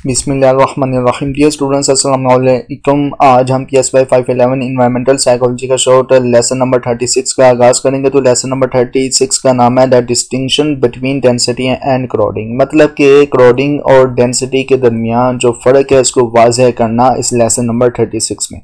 बिस्मिल्लाहिर्रहमानिर्रहीम। Dear students, अस्सलाम वालेकुम। आज हम PSY 511 इन्वायरमेंटल साइकोलॉजी का शॉर्ट लेसन नंबर 36 का आगाज करेंगे। तो लेसन नंबर 36 का नाम है the distinction between density and crowding. मतलब कि क्राउडिंग और डेंसिटी के दरमियान जो फ़र्क है उसको वाज़ेह करना इस लेसन नंबर 36 में।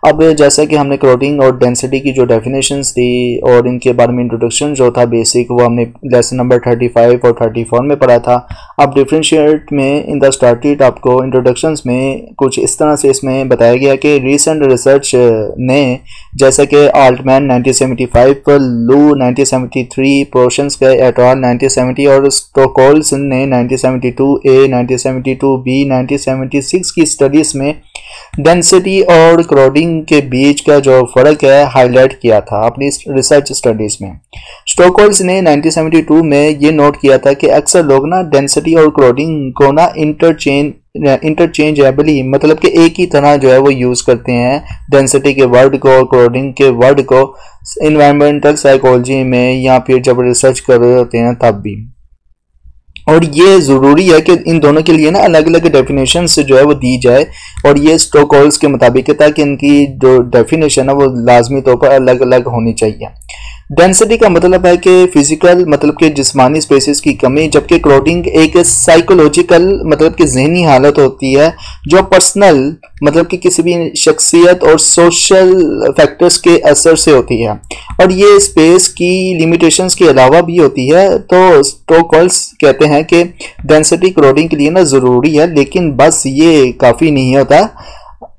अब जैसा कि हमने क्राउडिंग और डेंसिटी की जो डेफिनेशंस थी और इनके बारे में इंट्रोडक्शन जो था बेसिक, वो हमने लेसन नंबर 35 और 34 में पढ़ा था। अब डिफरेंशिएट में इन द स्टार्टेड आपको इंट्रोडक्शंस में कुछ इस तरह से इसमें बताया गया कि रिसेंट रिसर्च ने, जैसा कि आल्टमैन 1975, लू 1973, प्रोशंस का एट अल 1970 और स्टोकोल्स ने 1972A, 1972B, 1976 की स्टडीज़ में डेंसिटी और क्राउडिंग के बीच का जो फ़र्क है हाईलाइट किया था अपनी रिसर्च स्टडीज़ में। स्टोकोल्स ने 1972 में ये नोट किया था कि अक्सर लोग ना डेंसिटी और क्राउडिंग को ना इंटरचेंजेबली, मतलब कि एक ही तरह जो है वो यूज़ करते हैं डेंसिटी के वर्ड को और क्राउडिंग के वर्ड को इन्वायरमेंटल साइकोलॉजी में, या फिर जब रिसर्च कर रहे होते हैं तब भी। और ये ज़रूरी है कि इन दोनों के लिए ना अलग अलग डेफिनेशन से जो है वो दी जाए, और ये स्टोकोल्स के मुताबिक है, ताकि इनकी जो डेफिनेशन है वो लाजमी तौर पर अलग अलग होनी चाहिए। डेंसिटी का मतलब है कि फिजिकल, मतलब कि जिस्मानी स्पेसेस की कमी, जबकि क्राउडिंग एक साइकोलॉजिकल, मतलब कि जहनी हालत होती है जो पर्सनल, मतलब कि किसी भी शख्सियत और सोशल फैक्टर्स के असर से होती है, और ये स्पेस की लिमिटेशंस के अलावा भी होती है। तो स्टोकोल्स कहते हैं कि डेंसिटी क्राउडिंग के लिए ना ज़रूरी है, लेकिन बस ये काफ़ी नहीं होता।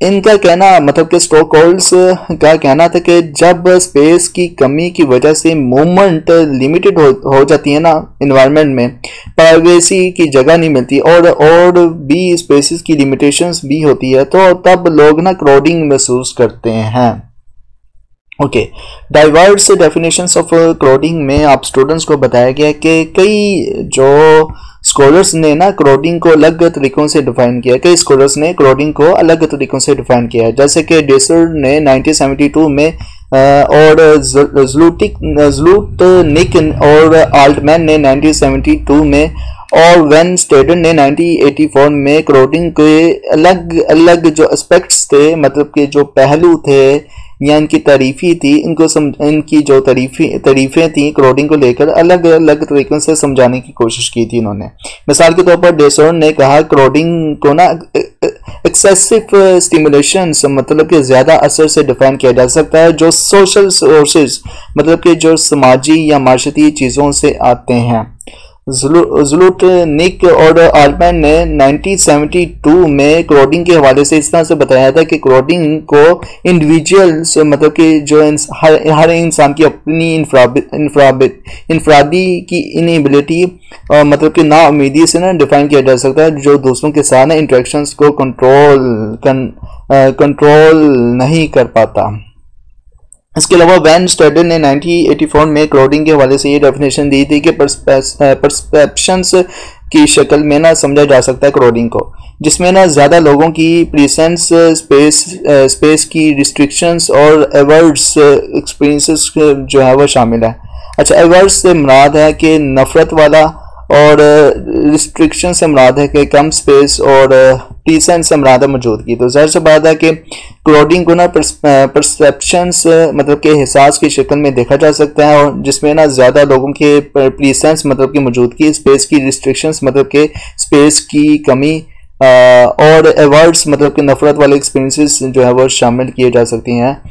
इनका कहना, मतलब कि स्टोकोल्स का कहना था कि जब स्पेस की कमी की वजह से मूवमेंट लिमिटेड हो जाती है ना एनवायरनमेंट में, प्राइवेसी की जगह नहीं मिलती और भी स्पेसेस की लिमिटेशंस भी होती है, तो तब लोग ना क्राउडिंग महसूस करते हैं। Okay, diverse definitions of crowding में आप स्टूडेंट्स को बताया गया कि कई जो स्कॉलर्स ने ना क्राउडिंग को अलग तरीकों से डिफाइन किया, कई स्कॉलर्स ने क्राउडिंग को अलग तरीकों से डिफाइन किया है। जैसे कि डेसर ने 1972 में और ज़लूटनिक और आल्टमैन ने 1972 में और वेन स्टेडन ने 1984 में क्राउडिंग के अलग अलग जो एस्पेक्ट्स थे, मतलब कि जो पहलू थे या इनकी तारीफी थी, इनकी जो तारीफें थी क्राउडिंग को लेकर अलग अलग तरीकों से समझाने की कोशिश की थी इन्होंने। मिसाल के तौर पर डेसर ने कहा क्राउडिंग को ना एक्सेसिव स्टिमुलेशंस, मतलब कि ज़्यादा असर से डिफाइन किया जा सकता है जो सोशल सोर्सेज, मतलब कि जो समाजी या माशरती चीज़ों से आते हैं। ज़लूटनिक और आल्टमैन ने 1972 में क्राउडिंग के हवाले से इस तरह से बताया था कि क्राउडिंग को इंडिविजुअल्स, मतलब कि जो हर इंसान की अपनी इनफरादी की इनएबिलिटी, मतलब कि नाउमीदी से ना डिफाइन किया जा सकता है, जो दूसरों के साथ इंटरेक्शंस को कंट्रोल नहीं कर पाता। इसके अलावा वैन स्टेडन ने 1984 में क्राउडिंग के हवाले से ये डेफिनेशन दी थी कि परसेप्शंस की शक्ल में ना समझा जा सकता है क्राउडिंग को, जिसमें ना ज़्यादा लोगों की प्रेजेंस, स्पेस की रिस्ट्रिक्शंस और एवर्ड्स एक्सपीरियंसेस जो है वो शामिल है। अच्छा, एवर्ड्स से मुराद है कि नफरत वाला, और रिस्ट्रिक्शन से मुराद है कि कम स्पेस, और प्रेजेंस से मुराद है मौजूदगी। तो ज़ाहिर सी बात है कि क्राउडिंग को ना परसेप्शंस, मतलब के एहसास की शक्ल में देखा जा सकता है, और जिसमें ना ज़्यादा लोगों के प्रेजेंस, मतलब की मौजूदगी, स्पेस की रिस्ट्रिक्शंस, मतलब के स्पेस की कमी, और एवर्ड्स, मतलब कि नफरत वाले एक्सपीरियंसेस जो है वो शामिल किए जा सकती हैं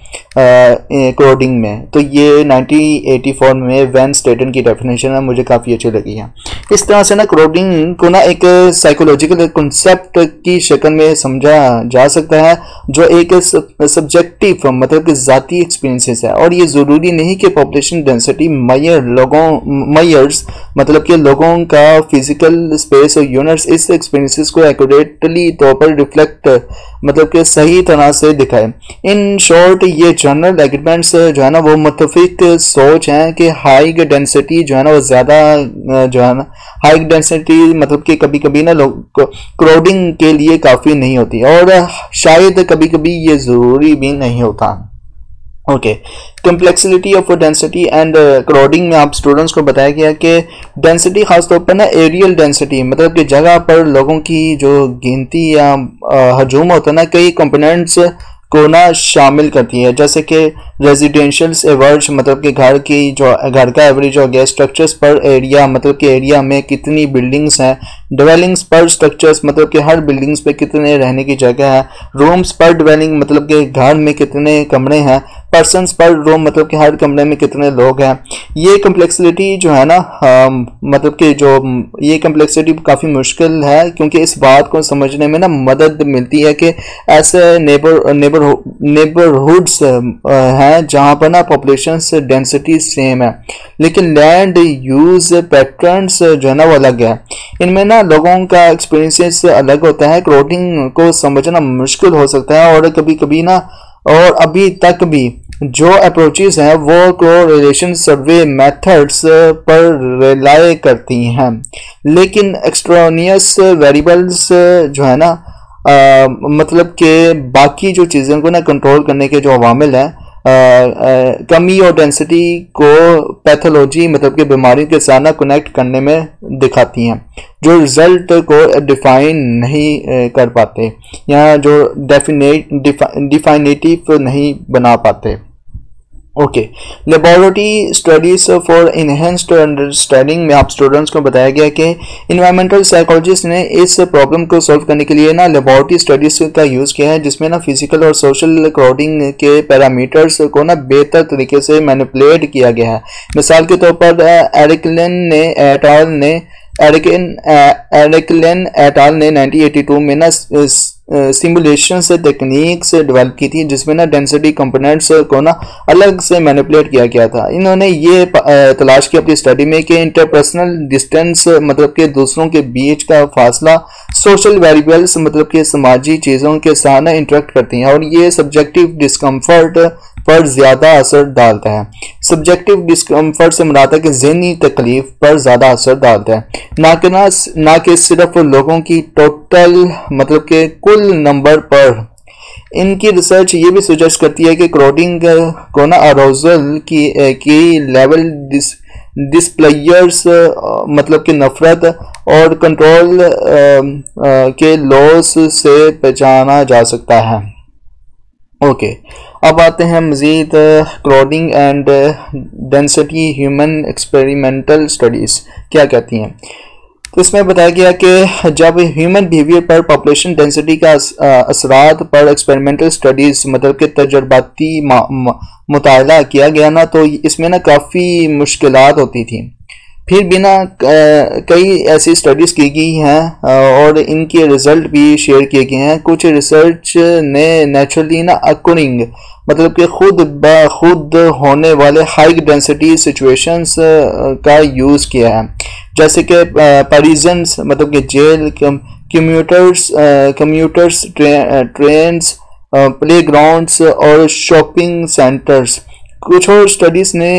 क्राउडिंग में। तो ये 1984 में वैन स्टेडन की डेफिनेशन है, मुझे काफ़ी अच्छी लगी है। इस तरह से ना क्राउडिंग को ना एक साइकोलॉजिकल कॉन्सेप्ट की शक्ल में समझा जा सकता है, जो एक सब्जेक्टिव, मतलब कि ज़ाती एक्सपीरियंसेस है, और ये ज़रूरी नहीं कि पॉपुलेशन डेंसिटी मैयर्स, मतलब कि लोगों का फिजिकल स्पेस और यूनिट्स इस एक्सपीरियंसेस को एक्यूरेटली तौर पर रिफ्लेक्ट, मतलब कि सही तरह से दिखाए। इन शॉर्ट ये जनरल एग्रीमेंट्स जो है ना वो मुत्तफिक सोच हैं कि हाई डेंसिटी जो है ना वो ज़्यादा जो है ना हाई डेंसिटी, मतलब कि कभी कभी ना लोग क्राउडिंग के लिए काफ़ी नहीं होती, और शायद कभी कभी ये ज़रूरी भी नहीं होता। Okay, complexity of density and crowding में आप स्टूडेंट्स को बताया गया कि डेंसिटी खासतौर पर ना एरियल डेंसिटी मतलब कि जगह पर लोगों की जो गिनती या हजूम होता है ना, कई कंपोनेंट्स को ना शामिल करती है, जैसे कि रेजिडेंशियल्स एवर्ज मतलब कि घर का एवरेज हो गया, स्ट्रक्चर्स पर एरिया मतलब कि एरिया में कितनी बिल्डिंग्स हैं, डिवेलिंग्स पर स्ट्रक्चर्स मतलब कि हर बिल्डिंग्स पे कितने रहने की जगह है, रूम्स पर डिवेलिंग मतलब कि घर में कितने कमरे हैं, पर्सन्स पर रूम मतलब कि हर कमरे में कितने लोग हैं। ये कम्प्लेक्सिटी जो है ना मतलब कि जो ये कम्प्लेक्सिटी काफ़ी मुश्किल है, क्योंकि इस बात को समझने में ना मदद मिलती है कि ऐसे नेबरहुड्स हैं जहाँ पर ना पॉपुलेशन डेंसिटी सेम है, लेकिन लैंड यूज पैटर्न्स जो है ना वो अलग है। इनमें ना लोगों का एक्सपीरियंस अलग होता है, क्राउडिंग को समझना मुश्किल हो सकता है, और कभी कभी ना और अभी तक भी जो अप्रोचेस हैं वो कोरिलेशन सर्वे मेथड्स पर रिलाय करती हैं, लेकिन एक्सट्रानियस वेरिएबल्स जो है ना मतलब कि बाकी जो चीज़ों को ना कंट्रोल करने के जो अवामिल हैं, कमी और डेंसिटी को पैथोलॉजी मतलब कि बीमारी के साथ ना कनेक्ट करने में दिखाती हैं, जो रिजल्ट को डिफाइन नहीं कर पाते या जो डिफाइनेटिव नहीं बना पाते। Okay, laboratory studies for enhanced understanding में आप स्टूडेंट्स को बताया गया कि इन्वायरमेंटल साइकोलॉजिस्ट ने इस प्रॉब्लम को सॉल्व करने के लिए ना लेबोरेटरी स्टडीज का यूज़ किया है, जिसमें ना फिजिकल और सोशल क्राउडिंग के पैरामीटर्स को ना बेहतर तरीके से मैनिपुलेट किया गया है। मिसाल के तौर पर एरिकलेन एट आल ने 1982 में ना सिमुलेशन से टेक्निक्स डेवलप की थी, जिसमें ना डेंसिटी कंपोनेंट्स को ना अलग से मैनिपुलेट किया गया था। इन्होंने ये तलाश की अपनी स्टडी में कि इंटरपर्सनल डिस्टेंस मतलब कि दूसरों के बीच का फासला सोशल वेरिएबल्स मतलब कि समाजी चीज़ों के साथ ना इंटरेक्ट करती हैं, और ये सब्जेक्टिव डिस्कम्फर्ट पर ज़्यादा असर डालता है। सब्जेक्टिव डिस्कम्फर्ट से मुराद है कि ज़हनी तकलीफ पर ज़्यादा असर डालता है, ना कि सिर्फ लोगों की टोटल मतलब के कुल नंबर पर। इनकी रिसर्च ये भी सजेस्ट करती है कि क्राउडिंग को ना अरोजल की लेवल डिस्प्लेयर्स मतलब कि नफरत और कंट्रोल के लॉस से पहचाना जा सकता है। ओके, अब आते हैं मज़ीद crowding and density human experimental studies क्या कहती हैं। तो इसमें बताया गया कि जब ह्यूमन बिहेवियर पर पॉपुलेशन डेंसिटी का असरात पर एक्सपेरिमेंटल स्टडीज़ मतलब कि तजर्बाती मुताला किया गया ना, तो इसमें ना काफ़ी मुश्किलात होती थी। फिर भी ना कई ऐसी स्टडीज़ की गई हैं और इनके रिज़ल्ट भी शेयर किए गए हैं। कुछ रिसर्च ने नेचुरली ना अकुरिंग मतलब कि खुद ब खुद होने वाले हाई डेंसिटी सिचुएशंस का यूज़ किया है, जैसे कि पैरिजन्स मतलब कि जेल, कम्यूटर्स ट्रेन्स, प्लेग्राउंड्स और शॉपिंग सेंटर्स। कुछ और स्टडीज़ ने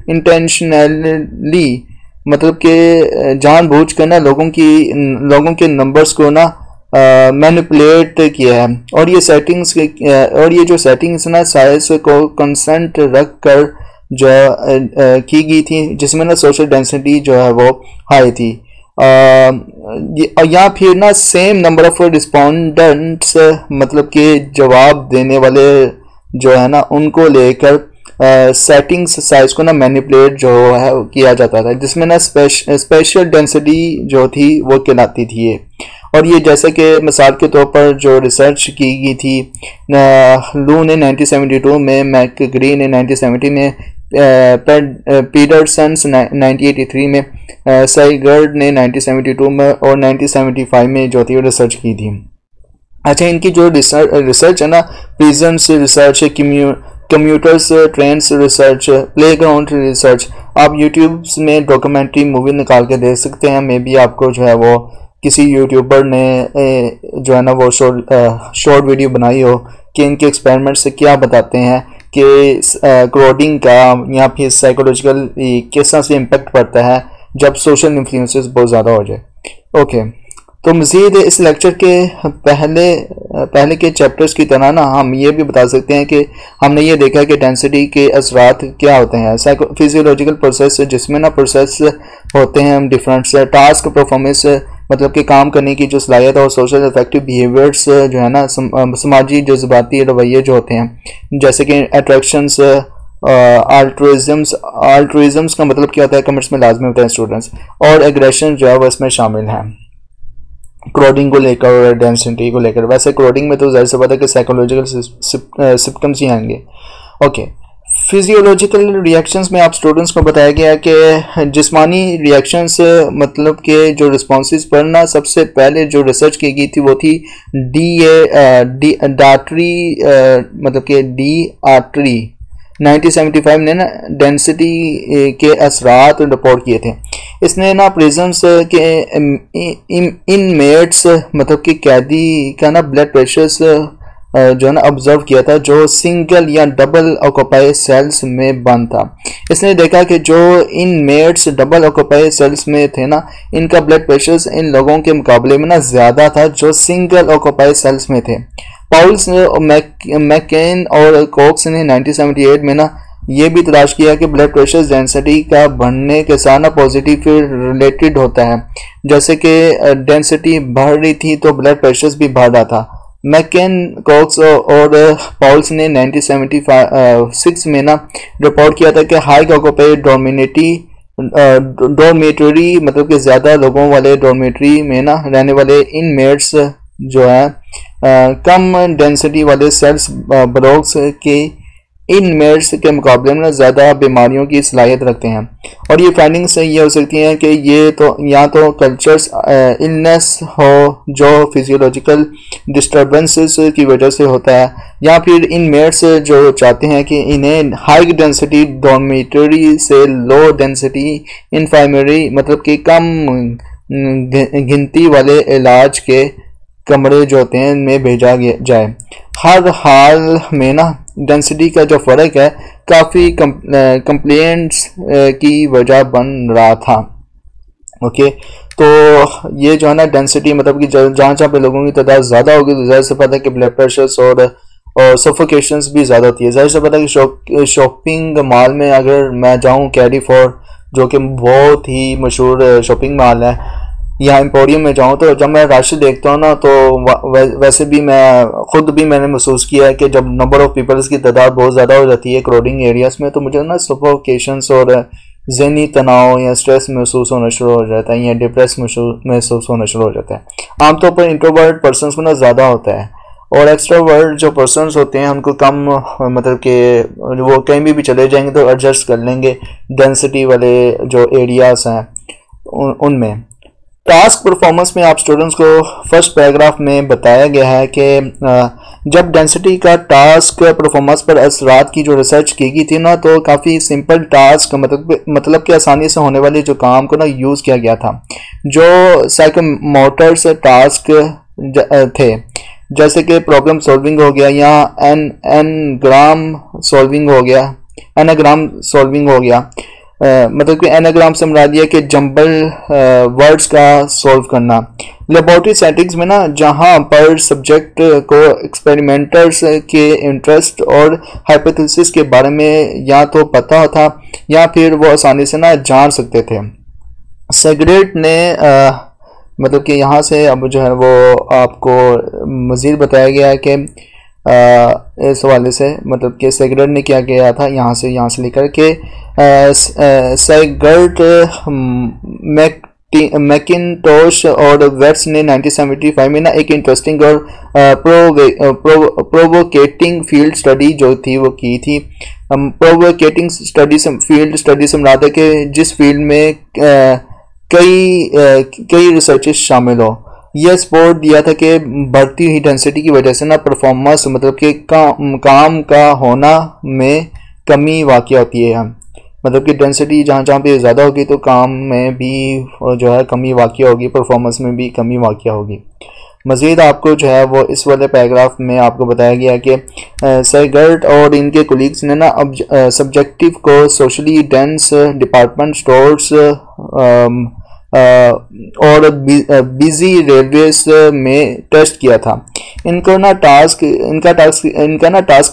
इंटेंशनली मतलब कि जानबूझकर ना लोगों के नंबर्स को ना मैनिपुलेट किया है, और ये जो सेटिंग्स ना साइज को कंसेंट रख कर जो की गई थी, जिसमें ना सोशल डेंसिटी जो है वो हाई थी, या फिर ना सेम नंबर ऑफ रिस्पोंडेंट्स मतलब कि जवाब देने वाले जो है ना उनको लेकर सेटिंग्स साइज को ना मैनिपुलेट जो है किया जाता था, जिसमें ना स्पेशल डेंसिटी जो थी वो कहलाती थी ये। और ये जैसे कि मिसाल के तौर पर जो रिसर्च की गई थी लू ने 1972 में, मैकग्री ने 1970 में, पीटरसन 1983 में, साइगर्ड ने 1972 में और 1975 में जो थी रिसर्च की थी। अच्छा, इनकी जो रिसर्च है ना, prisons research, commuters trains research, playground research, आप यूट्यूब में डॉक्यूमेंट्री मूवी निकाल के देख सकते हैं। मे बी आपको जो है वो किसी यूट्यूबर ने जो है ना वो शॉर्ट वीडियो बनाई हो कि इनके एक्सपेरिमेंट से क्या बताते हैं कि क्राउडिंग का या फिर साइकोलॉजिकल किस तरह से इम्पेक्ट पड़ता है जब सोशल इन्फ्लुएंसेस बहुत ज़्यादा हो जाए। ओके, तो मज़ीद इस लेक्चर के पहले पहले के चैप्टर्स की तरह ना हम ये भी बता सकते हैं कि हमने ये देखा कि डेंसिटी के असरात क्या होते हैं। फिजियोलॉजिकल प्रोसेस जिसमें ना प्रोसेस होते हैं हम डिफरेंट से टास्क परफॉर्मेंस मतलब कि काम करने की जो सलाहियत और सोशल इफेक्टिव बिहेवियर्स जो है ना समाजी जज्बाती रवैये जो होते हैं, जैसे कि अट्रैक्शंस, अल्ट्रुइज्म्स का मतलब क्या होता है कमेंट्स में लाजमी होता है स्टूडेंट्स, और एग्रेशन जो है वो इसमें शामिल है क्रोडिंग को लेकर और डेंसिटी को लेकर। वैसे क्रोडिंग में तो जाहिर सी बात है कि साइकोलॉजिकल सिम्पटम्स ही आएंगे। ओके, फिजियोलॉजिकल रिएक्शंस में आप स्टूडेंट्स को बताया गया है कि जिस्मानी रिएक्शंस मतलब के जो रिस्पॉन्सेज पर ना सबसे पहले जो रिसर्च की गई थी वो थी डार्टरी मतलब कि डी आर्टरी 1975 ने ना डेंसिटी के असरात रिपोर्ट किए थे। इसने ना प्रिजन्स के इनमेट्स मतलब कि कैदी का ना ब्लड प्रेशर्स जो है ना ऑब्जर्व किया था जो सिंगल या डबल ऑक्यूपाई सेल्स में बंद था। इसने देखा कि जो इनमेट्स डबल ऑक्यूपाई सेल्स में थे ना इनका ब्लड प्रेशर्स इन लोगों के मुकाबले में ना ज़्यादा था जो सिंगल ऑक्यूपाई सेल्स में थे। पाउल्स मैकेन और कोक्स ने 1978 में ना ये भी तलाश किया कि ब्लड प्रेशर डेंसिटी का बढ़ने के साथ ना पॉजिटिव रिलेटेड होता है, जैसे कि डेंसिटी बढ़ रही थी तो ब्लड प्रेशर भी बढ़ रहा था। मैकेन, कॉक्स और पाउल्स ने 1976 में ना रिपोर्ट किया था कि हाई ऑक्यूपाई डॉर्मेटरी मतलब कि ज़्यादा लोगों वाले डॉर्मेटरी में ना रहने वाले इनमेट्स जो है कम डेंसिटी वाले सेल्स ब्लॉक्स के इनमेट्स के मुकाबले में ज़्यादा बीमारियों की सलाहियत रखते हैं। और ये फाइंडिंग्स ये हो सकती हैं कि ये तो या तो कल्चर्स इलनेस हो जो फिजियोलॉजिकल डिस्टर्बेंसेस की वजह से होता है, या फिर इनमेट्स जो चाहते हैं कि इन्हें हाई डेंसिटी डॉर्मेटरी से लो डेंसिटी इन्फर्मरी मतलब कि कम गिनती वाले इलाज के कमरे जो होते हैं में भेजा जाए। हर हाल में ना डेंसिटी का जो फ़र्क है काफ़ी कंप्लेंट्स की वजह बन रहा था। ओके, तो ये जो है ना डेंसिटी मतलब कि जहाँ जहाँ पे लोगों की तादाद ज़्यादा होगी तो ज़ाहिर से पता है कि ब्लड प्रेशर्स और सफोकेशंस भी ज़्यादा होती है। ज़ाहिर से पता है कि शॉपिंग मॉल में अगर मैं जाऊँ कैरी फॉर जो कि बहुत ही मशहूर शॉपिंग मॉल है, यहाँ एम्पोरियम में जाऊँ तो जब मैं रश देखता हूँ ना तो वैसे भी मैं खुद भी मैंने महसूस किया है कि जब नंबर ऑफ़ पीपल्स की तादाद बहुत ज़्यादा हो जाती है क्राउडिंग एरियाज़ में तो मुझे ना सफोकेशंस और ज़हनी तनाव या स्ट्रेस महसूस होना शुरू हो जाता है या डिप्रेस महसूस होना शुरू हो जाता है। आमतौर पर इंट्रोवर्ट पर्सनस को ना ज़्यादा होता है और एक्सट्रावर्ट जो पर्सनस होते हैं उनको कम मतलब कि वो कहीं भी चले जाएंगे तो एडजस्ट कर लेंगे डेंसिटी वाले जो एरियाज़ हैं उनमें। टास्क परफॉर्मेंस में आप स्टूडेंट्स को फर्स्ट पैराग्राफ में बताया गया है कि जब डेंसिटी का टास्क परफॉर्मेंस पर असरात की जो रिसर्च की गई थी ना तो काफ़ी सिंपल टास्क मतलब कि आसानी से होने वाले जो काम को ना यूज़ किया गया था जो साइकोमोटर्स टास्क थे, जैसे कि प्रॉब्लम सॉल्विंग हो गया या एनाग्राम सॉल्विंग हो गया। मतलब कि एनाग्राम से मुराद ये कि जंबल वर्ड्स का सॉल्व करना। लेबोरेटरी सेटिंग्स में ना जहां पर सब्जेक्ट को एक्सपेरिमेंटर्स के इंटरेस्ट और हाइपोथेसिस के बारे में या तो पता था या फिर वो आसानी से ना जान सकते थे। सेग्रेट ने मतलब कि यहाँ से अब जो है वो आपको मज़ीद बताया गया है कि इस हवाले से मतलब कि सेग्रेट ने क्या किया था यहाँ से लेकर के सेगर्ट मैकिनटोश और वेट्स ने 1975 में ना एक इंटरेस्टिंग और प्रोवोकेटिंग फील्ड स्टडी जो थी वो की थी। प्रोवोकेटिंग फील्ड स्टडी से मुराद है कि जिस फील्ड में कई रिसर्चेस शामिल हो। यह सपोर्ट दिया था कि बढ़ती हुई डेंसिटी की वजह से ना परफॉर्मेंस मतलब कि काम का होना में कमी वाक़या होती है। मतलब कि डेंसिटी जहाँ पे ज़्यादा होगी तो काम में भी जो है कमी वाक़या होगी, परफॉर्मेंस में भी कमी वाक़या होगी। मज़ीद आपको जो है वो इस वाले पैराग्राफ में आपको बताया गया कि सेगर्ट और इनके कोलीग्स ने ना अब सब्जेक्टिव को सोशली डेंस डिपार्टमेंट स्टोर्स और बिजी रेलवेज में टेस्ट किया था। इनका टास्क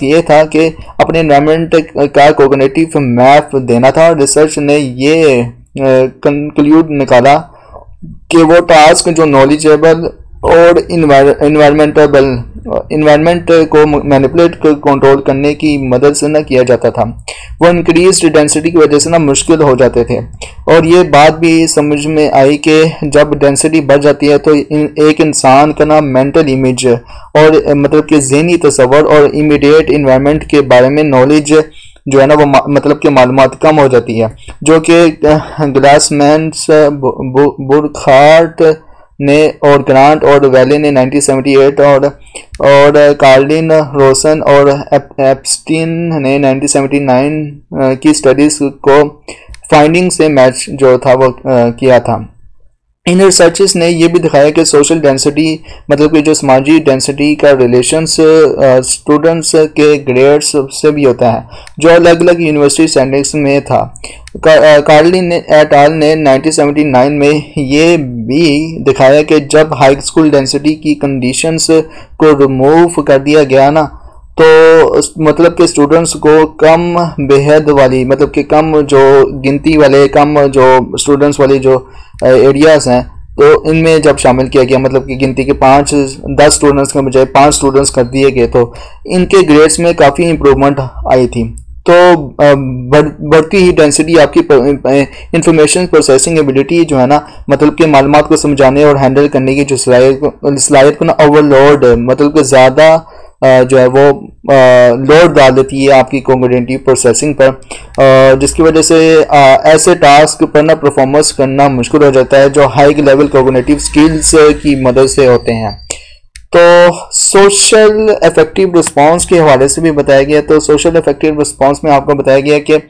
ये था कि अपने एनवायरनमेंट का कोग्निटिव मैप देना था, और रिसर्च ने ये कंक्लूड निकाला कि वो टास्क जो नॉलेजेबल और इन्वायरमेंट को मैनिपुलेट कंट्रोल करने की मदद से ना किया जाता था, वो इंक्रीज्ड डेंसिटी की वजह से ना मुश्किल हो जाते थे। और ये बात भी समझ में आई कि जब डेंसिटी बढ़ जाती है तो एक इंसान का ना मेंटल इमेज और मतलब कि ज़हनी तस्वर और इमीडिएट इन्वायरमेंट के बारे में नॉलेज जो है ना वो मतलब कि मालूमात कम हो जाती है, जो कि ग्लासमैन, बुरखार्ट ने और ग्रांट और वैले ने 1978 और कार्लिन, रोसन और एप्स्टीन ने 1979 की स्टडीज को फाइंडिंग से मैच जो था वो किया था। इन रिसर्चेस ने ये भी दिखाया कि सोशल डेंसिटी मतलब कि जो समाजी डेंसिटी का रिलेशंस स्टूडेंट्स के ग्रेड्स से भी होता है, जो अलग अलग यूनिवर्सिटी स्टैंडर्ड्स में था। कार्लिन एट आल ने 1979 में ये भी दिखाया कि जब हाई स्कूल डेंसिटी की कंडीशंस को रिमूव कर दिया गया ना, तो मतलब कि स्टूडेंट्स को कम बेहद वाली मतलब कि कम जो गिनती वाले कम जो स्टूडेंट्स वाली जो एरियाज हैं, तो इनमें जब शामिल किया गया मतलब कि गिनती के 5-10 स्टूडेंट्स के बजाय 5 स्टूडेंट्स कर दिए गए, तो इनके ग्रेड्स में काफ़ी इम्प्रूवमेंट आई थी। तो बढ़ती ही डेंसिटी आपकी इंफॉर्मेशन प्रोसेसिंग एबिलिटी जो है ना मतलब कि मालूमात को समझाने और हैंडल करने की जो सलाहियत को ना ओवरलोड मतलब कि ज़्यादा जो है वो लोड डाल देती है आपकी कॉग्निटिव प्रोसेसिंग पर, जिसकी वजह से ऐसे टास्क पर ना परफॉर्मेंस करना मुश्किल हो जाता है जो हाई लेवल कॉग्निटिव स्किल्स की मदद से होते हैं। तो सोशल इफेक्टिव रिस्पांस के हवाले से भी बताया गया। तो सोशल इफेक्टिव रिस्पांस में आपको बताया गया कि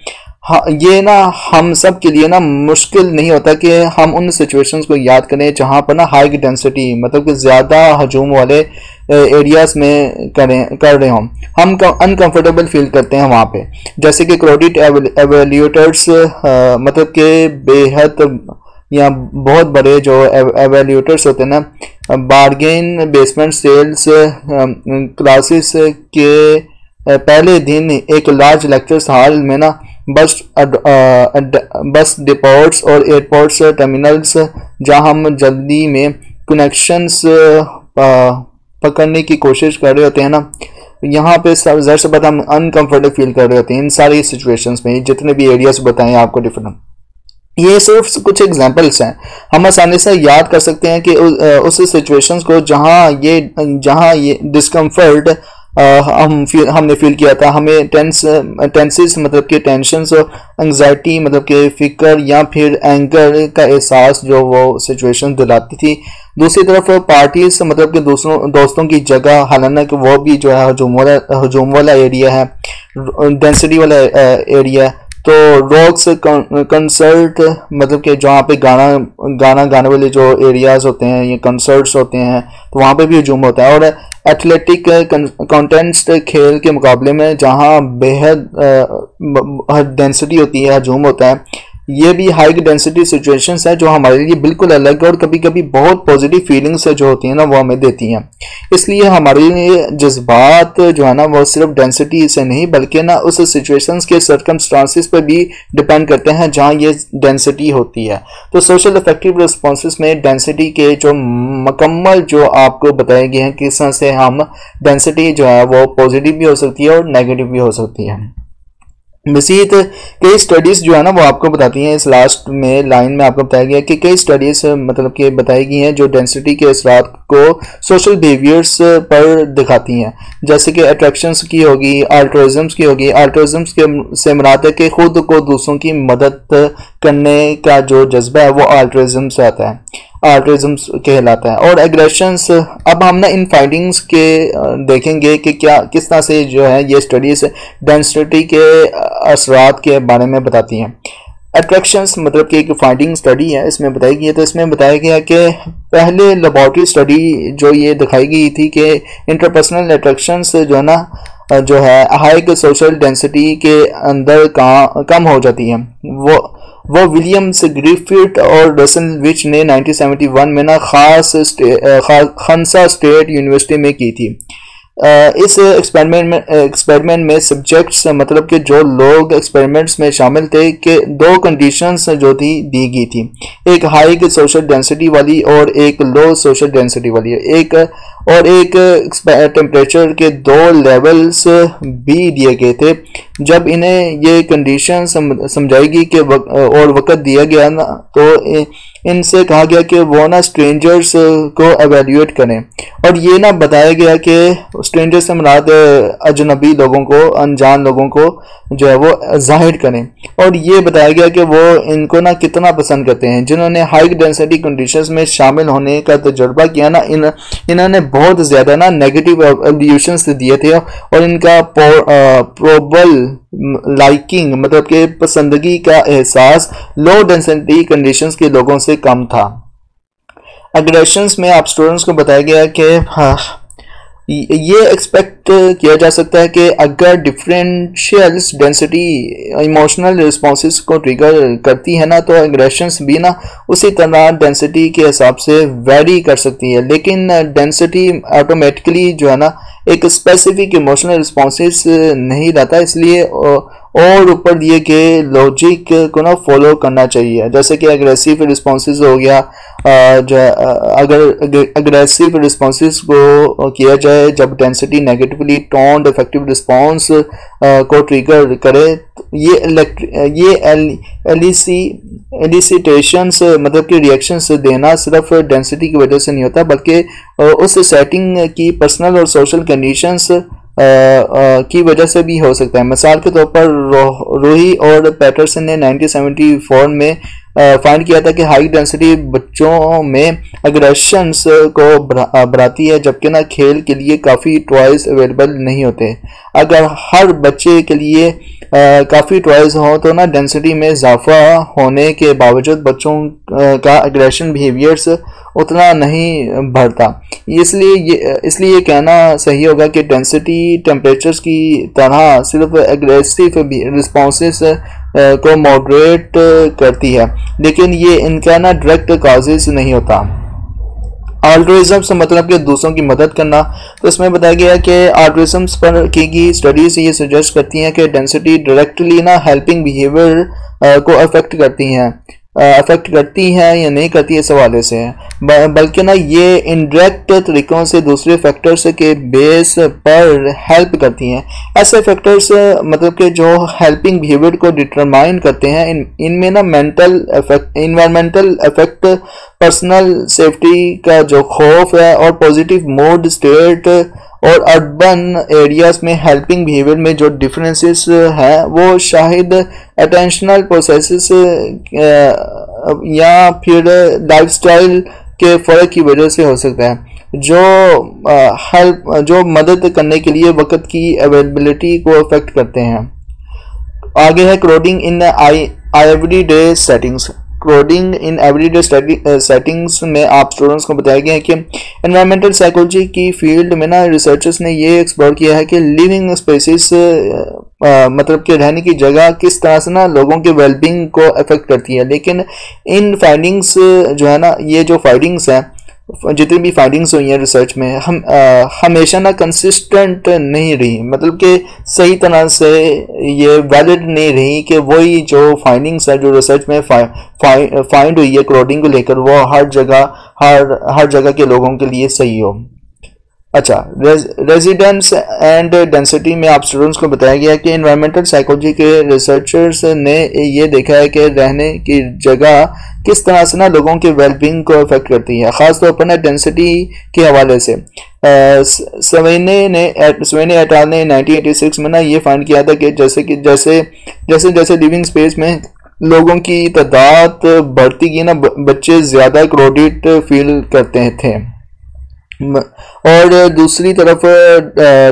ये ना हम सब के लिए ना मुश्किल नहीं होता कि हम उन सिचुएशंस को याद करें जहाँ पर ना हाई डेंसिटी मतलब कि ज़्यादा हजूम वाले एरियाज में कर रहे हों, हम अनकंफर्टेबल फील करते हैं वहाँ पे, जैसे कि क्राउडेड एवेल्यूटर्स मतलब कि बेहद या बहुत बड़े जो एवेल्यूटर्स होते हैं ना, बार्गेन बेसमेंट सेल्स क्लासेस के पहले दिन एक लार्ज लेक्चर्स हॉल में ना बस डिपोर्ट्स और एयरपोर्ट्स टर्मिनल्स जहां हम जल्दी में कनेक्शंस पकड़ने की कोशिश कर रहे होते हैं ना, यहाँ पे ज़र से बात हम अनकंफर्टेबल फील कर रहे होते हैं इन सारी सिचुएशंस में, जितने भी एरियाज बताएं आपको डिफरेंट। ये सिर्फ कुछ एग्जांपल्स हैं, हम आसानी से याद कर सकते हैं कि उस सिचुएशंस को जहाँ ये डिस्कम्फर्ट हमने फील किया था, हमें टेंसेस मतलब कि टेंशन्स और एंजाइटी मतलब कि फिक्र या फिर एंगर का एहसास जो वो सिचुएशन दिलाती थी। दूसरी तरफ पार्टीज मतलब कि दोस्तों की जगह, हालांकि कि वो भी जो है हजूम वाला एरिया है, डेंसिटी वाला एरिया है। तो रॉक्स कंसर्ट मतलब कि जहाँ पे गाना गाने वाले जो एरियाज होते हैं, ये कंसर्ट्स होते हैं, तो वहाँ पे भी हजूम होता है। और एथलेटिक कॉन्टेस्ट खेल के मुकाबले में जहाँ बेहद डेंसिटी होती है, हजूम होता है, ये भी हाई डेंसिटी सिचुएशंस है जो हमारे लिए बिल्कुल अलग है और कभी कभी बहुत पॉजिटिव फीलिंग्स जो होती हैं ना वो हमें देती हैं। इसलिए हमारे लिए जज्बात जो है ना वो सिर्फ डेंसिटी से नहीं बल्कि ना उस सिचुएशंस के सर्कमस्टांसिस पर भी डिपेंड करते हैं जहाँ ये डेंसिटी होती है। तो सोशल इफेक्टिव रिस्पॉन्सेस में डेंसिटी के जो मुकम्मल जो आपको बताए गए हैं किस तरह से हम डेंसिटी जो है वो पॉजिटिव भी हो सकती है और नेगेटिव भी हो सकती है। मज़ीद कई स्टडीज़ जो है ना वो आपको बताती हैं, इस लास्ट में लाइन में आपको बताया गया कि कई स्टडीज़ मतलब कि बताई गई हैं जो डेंसिटी के असरात को सोशल बिहेवियर्स पर दिखाती हैं, जैसे कि अट्रैक्शंस की होगी, अल्ट्रुइज्म्स की होगी। अल्ट्रुइज्म्स के से मुराद है कि खुद को दूसरों की मदद करने का जो जज्बा है वो अल्ट्रुइज्म से आता है, अल्ट्रुइज्म्स कहलाता है। और एग्रेशंस, अब हम ना इन फाइंडिंग्स के देखेंगे कि किस तरह से जो है ये स्टडीज डेंसिटी के असरात के बारे में बताती हैं। अट्रैक्शंस मतलब कि एक फाइंडिंग स्टडी है, इसमें बताई गई है। तो इसमें बताया गया कि पहले लेबोरेटरी स्टडी जो ये दिखाई गई थी कि इंटरपर्सनल अट्रैक्शंस जो है ना जो है हाई सोशल डेंसिटी के अंदर कम हो जाती है। वो विलियम्स ग्रिफिथ और रसल विच ने 1971 में ना खानसा स्टेट यूनिवर्सिटी में की थी। इस एक्सपेरिमेंट में सब्जेक्ट्स मतलब कि जो लोग एक्सपेरिमेंट्स में शामिल थे कि दो कंडीशंस जो थी दी गई थी, एक हाई सोशल डेंसिटी वाली और एक लो सोशल डेंसिटी वाली, एक टेम्परेचर के दो लेवल्स भी दिए गए थे। जब इन्हें ये कंडीशन समझाएगी कि और वक़्त दिया गया ना, तो इनसे कहा गया कि वो ना स्ट्रेंजर्स को एवेल्यूएट करें, और ये ना बताया गया कि स्ट्रेंजर्स से मुराद अजनबी लोगों को, अनजान लोगों को जो है वो जाहिर करें, और ये बताया गया कि वो इनको ना कितना पसंद करते हैं। जिन्होंने हाई डेंसिटी कंडीशंस में शामिल होने का तजुर्बा किया ना, इन्होंने बहुत ज़्यादा ना नेगेटिव एवोल्यूशंस दिए थे, और इनका प्रोबल लाइकिंग मतलब कि पसंदगी का एहसास लो डेंसिटी कंडीशंस के लोगों से कम था। एग्रेशंस में आप स्टूडेंट्स को बताया गया कि ये एक्सपेक्ट किया जा सकता है कि अगर डिफरेंशियल डेंसिटी इमोशनल रिस्पॉन्सेस को ट्रिगर करती है ना, तो एग्रेशंस भी ना उसी तरह डेंसिटी के हिसाब से वेरी कर सकती है। लेकिन डेंसिटी ऑटोमेटिकली जो है ना एक स्पेसिफिक इमोशनल रिस्पॉन्सेस नहीं लाता, इसलिए और ऊपर दिए गए लॉजिक को ना फॉलो करना चाहिए। जैसे कि एग्रेसिव रिस्पॉन्सेस हो गया, अगर एग्रेसिव रिस्पॉन्सेस को किया जाए जब density negatively toned effective response को ट्रिगर करे, ये एलिसिटेशंस मतलब कि रिएक्शंस देना सिर्फ डेंसिटी की वजह से नहीं होता, बल्कि उस सेटिंग की पर्सनल और सोशल कंडीशंस की वजह से भी हो सकता है। मिसाल के तौर पर रूही और पैटरसन ने 1974 में फाइंड किया था कि हाई डेंसिटी बच्चों में एग्रेशंस को बढ़ाती है, जबकि ना खेल के लिए काफ़ी टॉयज अवेलेबल नहीं होते। अगर हर बच्चे के लिए काफ़ी टॉयज हो तो ना डेंसिटी में इजाफा होने के बावजूद बच्चों का एग्रेशन बिहेवियर्स उतना नहीं बढ़ता। इसलिए ये कहना सही होगा कि डेंसिटी टेम्परेचर्स की तरह सिर्फ एग्रेसिव रिस्पॉन्सेस को मॉडरेट करती है, लेकिन ये इनका ना डायरेक्ट काजेस नहीं होता। आल्ट्रुइज्म से मतलब कि दूसरों की मदद करना, तो इसमें बताया गया है कि आल्ट्रुइज्म पर की गई स्टडीज ये सजेस्ट करती हैं कि डेंसिटी डायरेक्टली ना हेल्पिंग बिहेवियर को अफेक्ट करती हैं या नहीं करती है इस हवाले से, बल्कि ना ये इनडायरेक्ट तरीकों से दूसरे फैक्टर्स के बेस पर हेल्प करती हैं। ऐसे फैक्टर्स मतलब कि जो हेल्पिंग बिहेवियर को डिटरमाइन करते हैं, इनमें ना mental effect, environmental effect, personal safety का जो खौफ है, और पॉजिटिव मूड स्टेट, और अर्बन एरियाज में हेल्पिंग बिहेवियर में जो डिफरेंसेस हैं वो शायद अटेंशनल प्रोसेसेस या फिर लाइफस्टाइल के फ़र्क की वजह से हो सकता है, जो मदद करने के लिए वक़्त की अवेलेबिलिटी को अफेक्ट करते हैं। आगे है coding in everyday settings. Coding in everyday settings में आप स्टूडेंट्स को बताया गया है कि एनवायरमेंटल साइकोलॉजी की फील्ड में ना रिसर्चर्स ने ये एक्सप्लोर किया है कि लिविंग स्पेसिस मतलब कि रहने की जगह किस तरह से ना लोगों के वेलबींग को अफेक्ट करती है। लेकिन इन फाइंडिंग्स जो है ना, ये जो फाइंडिंग्स हैं, जितनी भी फाइंडिंग्स हुई हैं रिसर्च में, हमेशा ना कंसिस्टेंट नहीं रही, मतलब कि सही तरह से ये वैलिड नहीं रही कि वही जो फाइंडिंग्स है जो रिसर्च में फाइंड हुई है कोडिंग को लेकर, वो हर जगह के लोगों के लिए सही हो। अच्छा, रेजिडेंस एंड डेंसिटी में आप स्टूडेंट्स को बताया गया कि एनवायरमेंटल साइकोलॉजी के रिसर्चर्स ने ये देखा है कि रहने की जगह किस तरह से ना लोगों के वेलबींग को अफेक्ट करती है, ख़ासतौर पर ना डेंसिटी के हवाले से। सवेने एट अल ने 1986 में ना ये फाइंड किया था कि जैसे लिविंग स्पेस में लोगों की तादाद बढ़ती गई ना, बच्चे ज़्यादा क्राउडेड फील करते थे। और दूसरी तरफ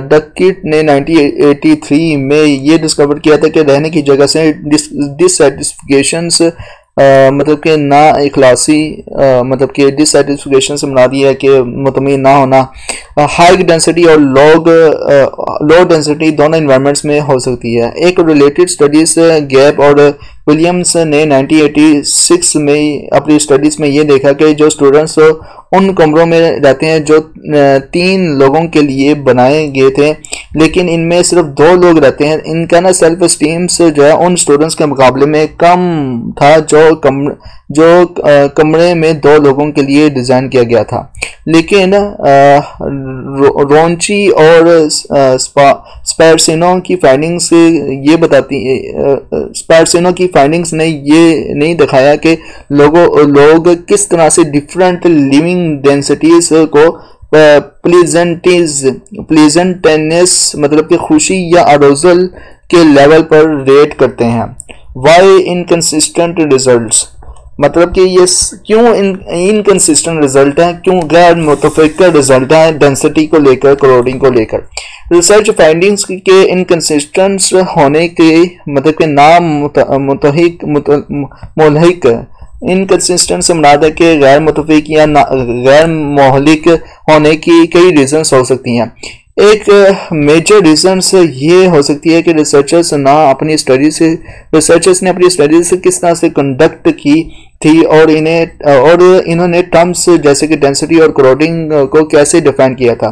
डकिट ने 1983 में ये डिस्कवर किया था कि रहने की जगह से डिससेटिस्फिकेशंस मतलब कि ना इखलासी मतलब कि डिससेटिस्फिकेशन से मुराद ये है कि मुतमईन ना होना, हाई डेंसिटी और लो डेंसिटी दोनों इन्वायरमेंट्स में हो सकती है। एक रिलेटेड स्टडीज गैप और विलियम्स ने 1986 में अपनी स्टडीज में ये देखा कि जो स्टूडेंट्स उन कमरों में रहते हैं जो 3 लोगों के लिए बनाए गए थे, लेकिन इनमें सिर्फ 2 लोग रहते हैं, इनका ना सेल्फ स्टीम जो है उन स्टूडेंट्स के मुकाबले में कम था जो कमरे में 2 लोगों के लिए डिज़ाइन किया गया था। लेकिन रोंची और स्पैरसिनो की फाइंडिंग्स ये बताती स्पैरसिनो की फाइंडिंग्स ने ये नहीं दिखाया कि लोग किस तरह से डिफरेंट लिविंग डेंसिटीज को प्लीजेंटनेस मतलब कि खुशी या अरोजल के लेवल पर रेट करते हैं। वाई इनकंसिस्टेंट रिजल्ट्स मतलब कि ये क्यों इनकंसिस्टेंट रिजल्ट है, क्यों गैर मुतफिक रिजल्ट है डेंसिटी को लेकर, क्लोरीडिंग को लेकर। रिसर्च फाइंडिंग्स के इनकंसिस्टेंट होने के मतलब के नाम मुल्हिक इनकंसिस्टेंट से मुराद है कि गैर मुतफिक या गैर मोहलिक होने की कई रीजंस हो सकती हैं। एक मेजर रीजंस ये हो सकती है कि रिसर्चर्स ने अपनी स्टडीज किस तरह से कंडक्ट की थी और इन्होंने टर्म्स जैसे कि डेंसिटी और क्लोरीडिंग को कैसे डिफाइन किया था।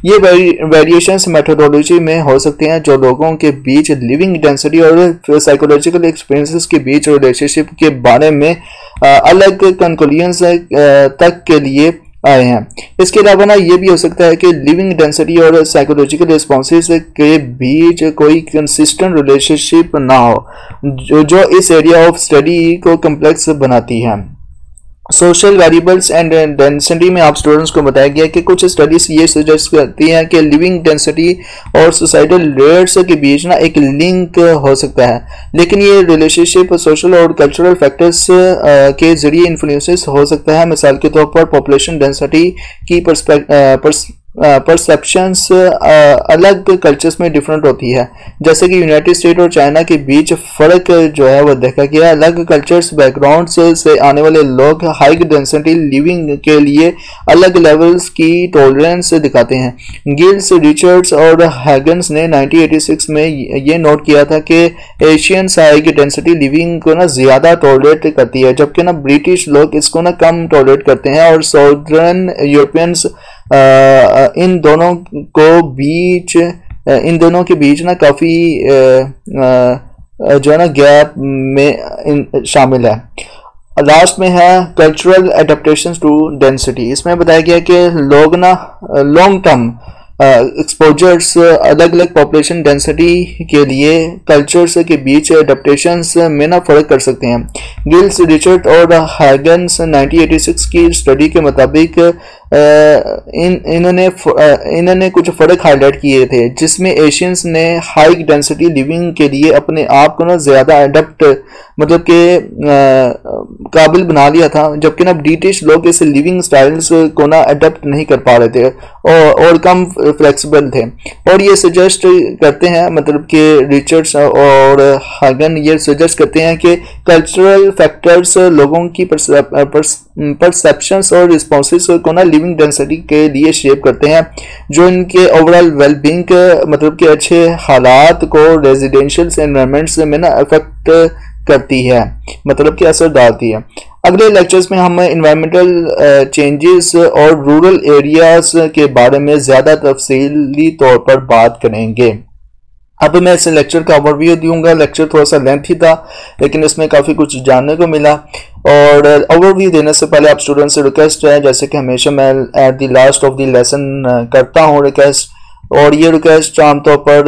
ये वेरिएशंस मेथोडोलॉजी में हो सकते हैं जो लोगों के बीच लिविंग डेंसिटी और साइकोलॉजिकल एक्सपीरियंसेस के बीच रिलेशनशिप के बारे में अलग कंक्लूजन्स तक के लिए आए हैं। इसके अलावा ना ये भी हो सकता है कि लिविंग डेंसिटी और साइकोलॉजिकल रिस्पॉन्सेस के बीच कोई कंसिस्टेंट रिलेशनशिप ना हो जो इस एरिया ऑफ स्टडी को कम्प्लेक्स बनाती है। सोशल वेरिएबल्स एंड डेंसिटी में आप स्टूडेंट्स को बताया गया कि कुछ स्टडीज ये सजेस्ट करती हैं कि लिविंग डेंसिटी और सोसाइटल रेट्स के बीच ना एक लिंक हो सकता है, लेकिन ये रिलेशनशिप सोशल और कल्चरल फैक्टर्स के जरिए इन्फ्लुएंसेस हो सकता है। मिसाल के तौर पर पॉपुलेशन डेंसिटी की परसेप्शंस अलग कल्चर्स में डिफरेंट होती है, जैसे कि यूनाइटेड स्टेट और चाइना के बीच फ़र्क जो है वो देखा गया। अलग कल्चर्स बैकग्राउंड्स से आने वाले लोग हाई डेंसिटी लिविंग के लिए अलग लेवल्स की टॉलरेंस दिखाते हैं। गिल्स, रिचर्ड्स और हैगन्स ने 1986 में ये नोट किया था कि एशियंस हाई डेंसिटी लिविंग को ना ज़्यादा टॉलरेट करती है, जबकि ना ब्रिटिश लोग इसको ना कम टॉलरेट करते हैं और साउदर्न यूरोपियंस इन दोनों के बीच ना काफ़ी जो है ना गैप में शामिल है। लास्ट में है कल्चरल एडेप्टेशंस टू डेंसिटी। इसमें बताया गया कि लोग ना लॉन्ग टर्म एक्सपोजर्स अलग अलग पॉपुलेशन डेंसिटी के लिए कल्चर्स के बीच एडेप्टेशंस में ना फ़र्क कर सकते हैं। गिल्स, रिचर्ड और हैगन्स 1986 की स्टडी के मुताबिक इन्होंने कुछ फ़र्क हाईलाइट किए थे, जिसमें एशियंस ने हाई डेंसिटी लिविंग के लिए अपने आप को ना ज़्यादा अडेप्ट मतलब के काबिल बना लिया था, जबकि ना ब्रिटिश लोग इस लिविंग स्टाइल्स को ना अडेप्ट नहीं कर पा रहे थे और कम फ्लेक्सिबल थे। और ये सजेस्ट करते हैं मतलब कि रिचर्ड्स और हैगन ये सजेस्ट करते हैं कि कल्चरल फैक्टर्स लोगों की परसेप्शंस और रिस्पॉन्सेस को ना लिविंग डेंसिटी के लिए शेप करते हैं, जो इनके ओवरऑल वेलबींग मतलब कि अच्छे हालात को रेजिडेंशियल एनवायरनमेंट्स में ना अफेक्ट करती है, मतलब कि असर डालती है। अगले लेक्चर्स में हम एनवायरमेंटल चेंजेस और रूरल एरियाज के बारे में ज़्यादा तफसीली तौर पर बात करेंगे। अब मैं इस लेक्चर का ओवरव्यू दूंगा। लेक्चर थोड़ा सा लेंथी था, लेकिन इसमें काफ़ी कुछ जानने को मिला। और ओवरव्यू देने से पहले आप स्टूडेंट्स से रिक्वेस्ट है, जैसे कि हमेशा मैं at the last of the lesson करता हूँ रिक्वेस्ट, और ये रिक्वेस्ट आमतौर पर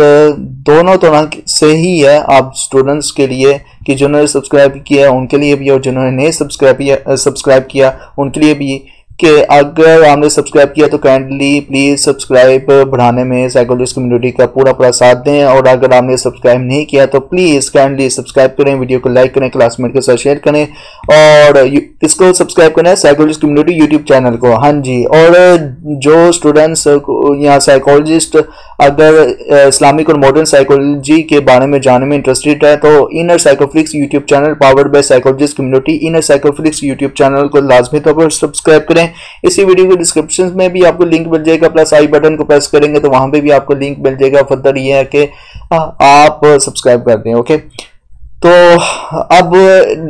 दोनों तरह से ही है आप स्टूडेंट्स के लिए कि जिन्होंने सब्सक्राइब किया उनके लिए भी और जिन्होंने नहीं सब्सक्राइब किया उनके लिए भी, कि अगर आपने सब्सक्राइब किया तो काइंडली प्लीज़ सब्सक्राइब बढ़ाने में साइकोलॉजिस्ट कम्युनिटी का पूरा साथ दें, और अगर आपने सब्सक्राइब नहीं किया तो प्लीज़ काइंडली सब्सक्राइब करें, वीडियो को लाइक करें, क्लासमेट के साथ शेयर करें, और इसको सब्सक्राइब करें साइकोलॉजिस्ट कम्युनिटी यूट्यूब चैनल को। हाँ जी, और जो स्टूडेंट्स यहाँ साइकोलॉजिस्ट अगर इस्लामिक और मॉडर्न साइकोलॉजी के बारे में जानने में इंटरेस्टेड है तो inner Psychoflix YouTube channel powered by psychologist community, inner Psychoflix YouTube channel को लाजमी तौर पर सब्सक्राइब करें। इसी वीडियो के डिस्क्रिप्शन में भी आपको लिंक मिल जाएगा, प्लस आई बटन को प्रेस करेंगे तो वहां पे भी आपको लिंक मिल जाएगा। फर्दर ये है कि आप सब्सक्राइब कर दें। ओके, तो अब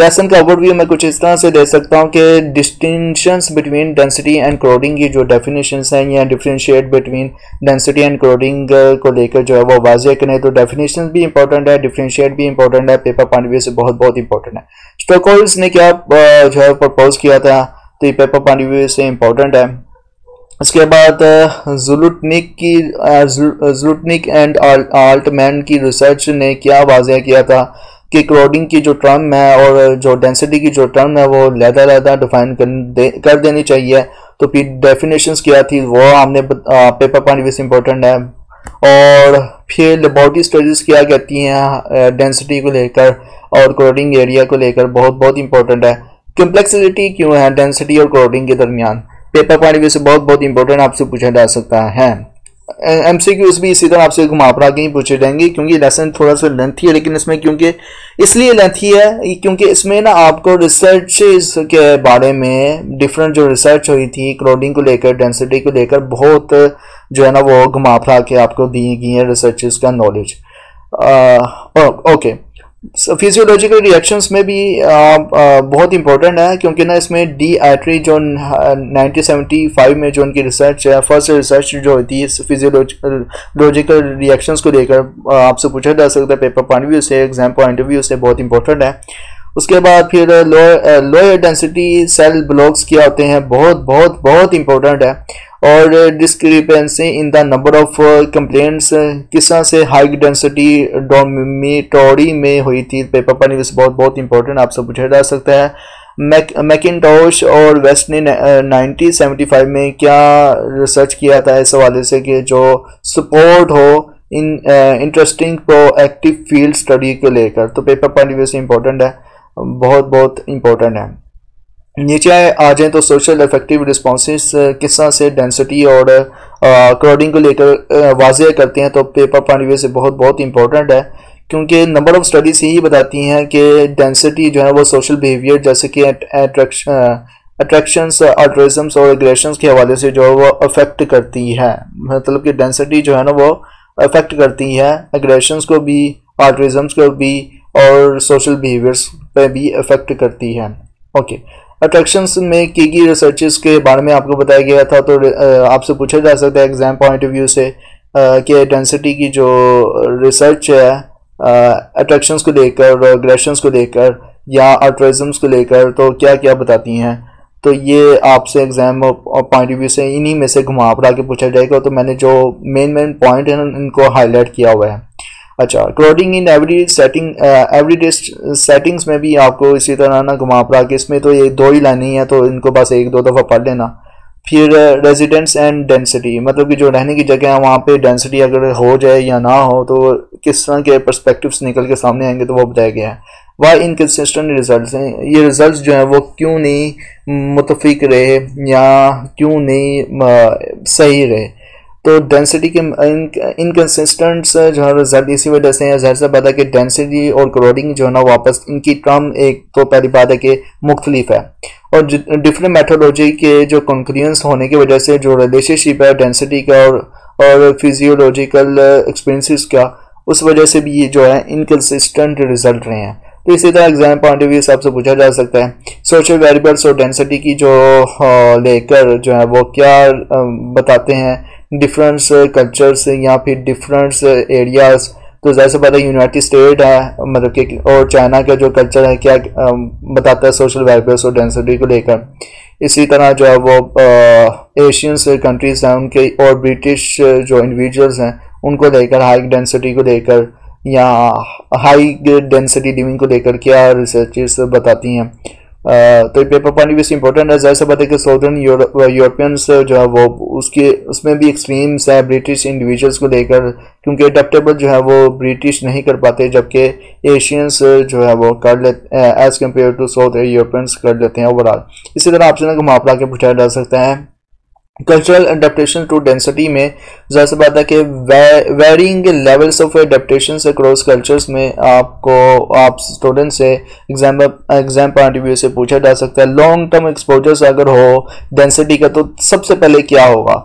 लेसन का ओवरव्यू मैं कुछ इस तरह से दे सकता हूँ कि distinctions between density and crowding की जो डेफिनेशंस हैं या differentiate between density and crowding को लेकर जो है वो वाज़ेह करें, तो डेफिनेशंस भी इंपॉर्टेंट है, डिफरेंशिएट भी इंपॉर्टेंट है, पेपर पॉइंट ऑफ व्यू से बहुत बहुत इंपॉर्टेंट है। स्टॉकहोल्म्स ने क्या जो है प्रपोज किया था, तो ये पेपर पॉइंट ऑफ व्यू से इंपॉर्टेंट है। इसके बाद ज़ुलुटनिक एंड आल्टमैन की रिसर्च ने क्या वाज़ेह किया था कि क्राउडिंग की जो टर्म है और जो डेंसिटी की जो टर्म है वो लहदा डिफाइन कर देनी चाहिए। तो फिर डेफिनेशंस क्या थी वो हमने पेपर पॉइंट व्यू से इंपॉर्टेंट है। और फिर लेबोरेटरी स्टडीज क्या कहती हैं डेंसिटी को लेकर और क्राउडिंग एरिया को लेकर, बहुत बहुत इंपॉर्टेंट है। कम्प्लेक्सिटी क्यों है डेंसिटी और क्राउडिंग के दरमियान, पेपर पॉइंट व्यू से बहुत बहुत इंपॉर्टेंट आपसे पूछा जा सकता है। एमसीक्यूज भी इसी तरह आपसे घुमा फिरा के ही पूछे जाएंगे, क्योंकि लेसन थोड़ा सा लेंथी है, लेकिन इसमें क्योंकि इसलिए लेंथी है क्योंकि इसमें ना आपको रिसर्च के बारे में डिफरेंट जो रिसर्च हुई थी क्राउडिंग को लेकर डेंसिटी को लेकर बहुत जो है ना वो घुमा फिरा के आपको दी गई है रिसर्चेस का नॉलेज। ओके, फिजियोलॉजिकल रिएक्शंस में भी बहुत इंपॉर्टेंट है, क्योंकि ना इसमें डी आइट्री जो 1975 में जो उनकी रिसर्च है, फर्स्ट रिसर्च जो होती है फिजियोलॉजिकल रिएक्शंस को लेकर आपसे पूछा जा सकता है पेपर पॉइंट व्यू से, एग्जाम पॉइंट ऑफ व्यू से बहुत इंपॉर्टेंट है। उसके बाद फिर लोअर डेंसिटी सेल ब्लॉक्स क्या होते हैं, बहुत बहुत बहुत इंपॉर्टेंट है। और discrepancy in the number of complaints किस तरह से हाई डेंसिटी डॉर्मिटोरी में हुई थी, पेपर पॉइंट व्यू बहुत बहुत इंपॉर्टेंट आपसे पूछा जा सकता है। मैकिंटोश और वेस्ट ने 1975 में क्या रिसर्च किया था इस हवाले से कि जो सपोर्ट हो in interesting proactive field study को लेकर, तो पेपर पॉइंट व्यू से इंपॉर्टेंट है, बहुत बहुत इंपॉर्टेंट है। नीचे आ जाए तो सोशल इफेक्टिव रिस्पॉन्सेस किस तरह से डेंसिटी और क्राउडिंग को लेकर वाज़ेह करते हैं, तो पेपर पॉइंट व्यू से बहुत बहुत इंपॉर्टेंट है, क्योंकि नंबर ऑफ स्टडीज यही बताती हैं कि डेंसिटी जो है वो सोशल बिहेवियर जैसे कि अट्रैक्शंस, अल्ट्रिज्म्स और एग्रेशंस के हवाले से जो है वो अफेक्ट करती है। मतलब कि डेंसिटी जो है ना वो अफेक्ट करती है एग्रेशंस को भी, अल्ट्रिज्म्स को भी और सोशल बिहेवियर्स पे भी अफेक्ट करती है। ओके, अट्रैक्शंस में की रिसर्चेस के बारे में आपको बताया गया था, तो आपसे पूछा जा सकता है एग्जाम पॉइंट ऑफ व्यू से कि डेंसिटी की जो रिसर्च है अट्रैक्शंस को लेकर और एग्रेशंस को लेकर या अल्ट्रिज्म्स को लेकर, तो क्या क्या बताती हैं, तो ये आपसे एग्जाम पॉइंट ऑफ व्यू से इन्हीं में से घुमा फिरा के पूछा जाएगा। तो मैंने जो मेन पॉइंट है इनको हाईलाइट किया हुआ है। अच्छा, क्राउडिंग इन एवरीडे सेटिंग्स में भी आपको इसी तरह ना घुमा फिरा के, इसमें तो ये दो ही लाइनें हैं तो इनको बस एक दो दफ़ा पढ़ लेना। फिर रेजिडेंस एंड डेंसिटी, मतलब कि जो रहने की जगह है वहाँ पे डेंसिटी अगर हो जाए या ना हो तो किस तरह के पर्सपेक्टिव्स निकल के सामने आएंगे, तो वो बताया गया है। वाई इनकंसिस्टेंट रिजल्ट्स हैं, ये रिजल्ट्स जो है वो क्यों नहीं मुतफिक रहे या क्यों नहीं सही रहे, तो डेंसिटी के इनकंसिस्टेंट जो है रिजल्ट इसी वजह से है। ज़ाहिर सा बात है कि डेंसिटी और क्राउडिंग जो है ना वापस इनकी टर्म एक तो पहली बात है कि मुख्तलिफ है, और डिफरेंट मेथोडोलॉजी के जो कंक्लूजन्स होने की वजह से जो रिलेशनशिप है डेंसिटी का और फिजियोलॉजिकल एक्सपीरियंसेस का, उस वजह से भी ये जो है इनकंसिस्टेंट रिजल्ट रहे हैं। तो इसी तरह एग्जाम पॉइंट ऑफ व्यू से आपसे पूछा जा सकता है सोशल वेरिएबल्स और डेंसिटी की जो लेकर जो है वो क्या बताते हैं, डिफरेंस कल्चर्स या फिर डिफरेंट एरियाज। तो जैसे पता है यूनाइटेड स्टेट है मतलब कि और चाइना का जो कल्चर है क्या बताता है सोशल वेरिएबल्स और डेंसिटी को लेकर। इसी तरह जो है वो एशियन कंट्रीज हैं उनके और ब्रिटिश जो इंडिविजुअल्स हैं उनको लेकर हाई डेंसिटी को लेकर या हाई डेंसिटी लिविंग को लेकर क्या रिसर्चेस बताती हैं। तो पेपर पॉइंट ऑफ व्यू से इंपॉर्टेंट है। जैसे पता है कि सदर्न यूरोपियंस जो है वो उसमें भी एक्सट्रीम्स है ब्रिटिश इंडिविजुअल्स को लेकर, क्योंकि अडेप्टेबल जो है वो ब्रिटिश नहीं कर पाते, जबकि एशियंस जो है वो कर लेते as compared to South Europeans कर लेते हैं ओवरऑल। इसी तरह आपसे ना घुमा फिरा के पूछा जा सकता है कल्चरल अडेप्टेशन टू डेंसिटी में ज़ाहिर सी बात है कि varying levels of adaptation across cultures में आप स्टूडेंट से एग्जाम पॉइंट ऑफ व्यू से पूछा जा सकता है। लॉन्ग टर्म एक्सपोजर्स अगर हो डेंसिटी का तो सबसे पहले क्या होगा,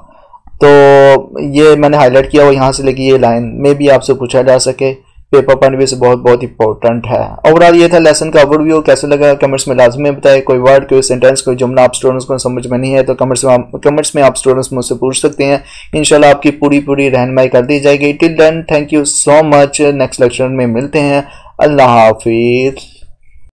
तो ये मैंने हाईलाइट किया हो यहाँ से लेके ये लाइन में भी आपसे पूछा जा सके, पेपर पॉइंट व्यू से बहुत इंपॉर्टेंट है। ओवरऑल ये था लेसन का ओवरव्यू, कैसे लगा कमेंट्स में लाजमी बताए। कोई वर्ड, कोई सेंटेंस, कोई जुमला आप स्टूडेंट्स को समझ में नहीं है तो कमेंट्स में आप स्टूडेंट्स मुझसे पूछ सकते हैं। इंशाल्लाह आपकी पूरी रहनुमाई कर दी जाएगी। Till then thank you so much, next lecture में मिलते हैं। अल्लाह हाफिज।